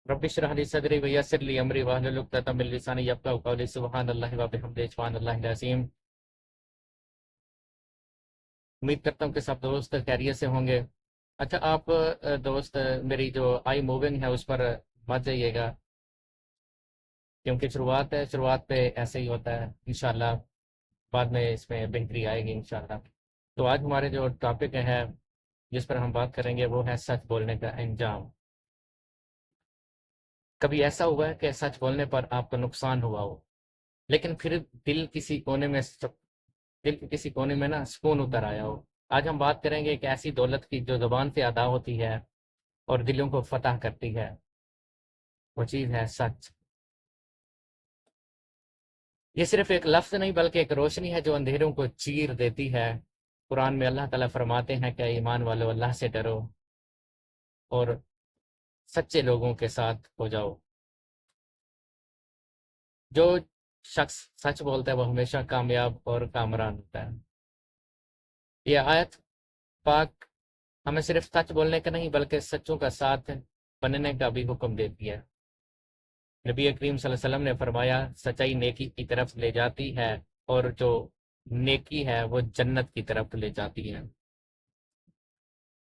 رب اشرح لي صدري ويسر لي امري واحلل عقدة من لساني يفقهوا قولي سبحان اللہ وبحمدہ سبحان اللہ العظیم۔ امید کرتا ہوں کہ سب دوست خیریت سے ہوں گے۔ اچھا آپ دوست میری جو آئی موونگ ہے اس پر مت جائیے گا، کیونکہ شروعات ہے، شروعات پہ ایسے ہی ہوتا ہے، انشاءاللہ بعد میں اس میں بہتری آئے گی انشاءاللہ۔ تو آج ہمارے جو ٹاپک ہے جس پر ہم بات کریں گے وہ ہے سچ بولنے کا انجام۔ کبھی ایسا ہوا ہے کہ سچ بولنے پر آپ کو نقصان ہوا ہو، لیکن پھر دل کے کسی کونے میں نا سکون اتر آیا ہو؟ آج ہم بات کریں گے ایک ایسی دولت کی جو زبان سے ادا ہوتی ہے اور دلوں کو فتح کرتی ہے، وہ چیز ہے سچ۔ یہ صرف ایک لفظ نہیں بلکہ ایک روشنی ہے جو اندھیروں کو چیر دیتی ہے۔ قرآن میں اللہ تعالیٰ فرماتے ہیں کہ ایمان والو اللہ سے ڈرو اور سچے لوگوں کے ساتھ ہو جاؤ۔ جو شخص سچ بولتا ہے وہ ہمیشہ کامیاب اور کامران ہوتا ہے۔ یہ آیت پاک ہمیں صرف سچ بولنے کا نہیں بلکہ سچوں کا ساتھ بننے کا بھی حکم دیتی ہے۔ نبی کریم صلی اللہ علیہ وسلم نے فرمایا سچائی نیکی کی طرف لے جاتی ہے اور جو نیکی ہے وہ جنت کی طرف لے جاتی ہے۔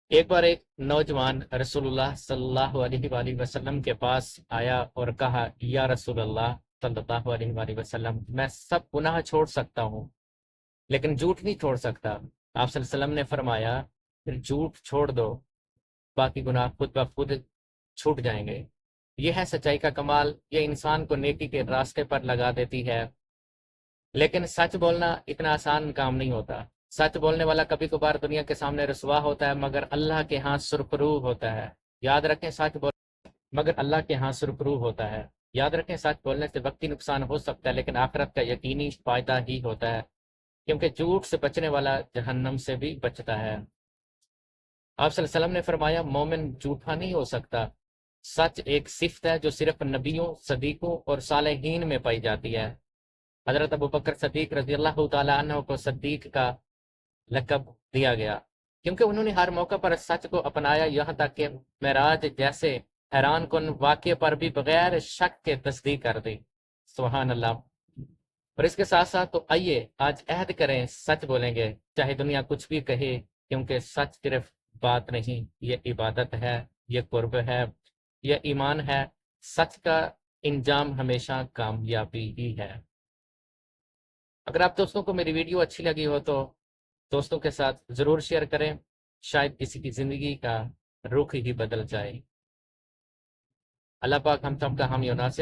ایک بار ایک نوجوان رسول اللہ صلی اللہ علیہ وآلہ وسلم کے پاس آیا اور کہا یا رسول اللہ صلی اللہ علیہ وآلہ وسلم، میں سب گناہ چھوڑ سکتا ہوں لیکن جھوٹ نہیں چھوڑ سکتا۔ آپ صلی اللہ علیہ وسلم نے فرمایا پھر جھوٹ چھوڑ دو، باقی گناہ خود بخود چھوٹ جائیں گے۔ یہ ہے سچائی کا کمال، یہ انسان کو نیکی کے راستے پر لگا دیتی ہے۔ لیکن سچ بولنا اتنا آسان کام نہیں ہوتا۔ سچ بولنے والا کبھی کبھار دنیا کے سامنے رسوا ہوتا ہے مگر اللہ کے ہاں سرخرو ہوتا ہے۔ یاد رکھیں سچ بول مگر اللہ کے ہاں سرخرو ہوتا ہے۔ یاد رکھیں سچ بولنے سے وقتی نقصان ہو سکتا ہے لیکن آخرت کا یقینی فائدہ ہی ہوتا ہے، کیونکہ جھوٹ سے بچنے والا جہنم سے بھی بچتا ہے۔ آپ صلی اللہ علیہ وسلم نے فرمایا مومن جھوٹا نہیں ہو سکتا۔ سچ ایک صفت ہے جو صرف نبیوں، صدیقوں اور صالحین میں پائی جاتی ہے۔ حضرت ابوبکر صدیق رضی اللہ تعالیٰ عنہ کو صدیق کا لقب دیا گیا کیونکہ انہوں نے ہر موقع پر سچ کو اپنایا، یہاں تک کہ معراج جیسے حیران کن واقعے پر بھی بغیر شک کے تصدیق کر دی۔ سبحان اللہ۔ اور اس کے ساتھ ساتھ تو آئیے آج عہد کریں سچ بولیں گے چاہے دنیا کچھ بھی کہے، کیونکہ سچ صرف بات نہیں، یہ عبادت ہے، یہ قرب ہے، یہ ایمان ہے۔ سچ کا انجام ہمیشہ کامیابی ہی ہے۔ اگر آپ دوستوں کو میری ویڈیو اچھی لگی ہو تو دوستوں کے ساتھ ضرور شیئر کریں، شاید کسی کی زندگی کا رخ ہی بدل جائے۔ اللہ پاک ہم سب کا حامی و ناصر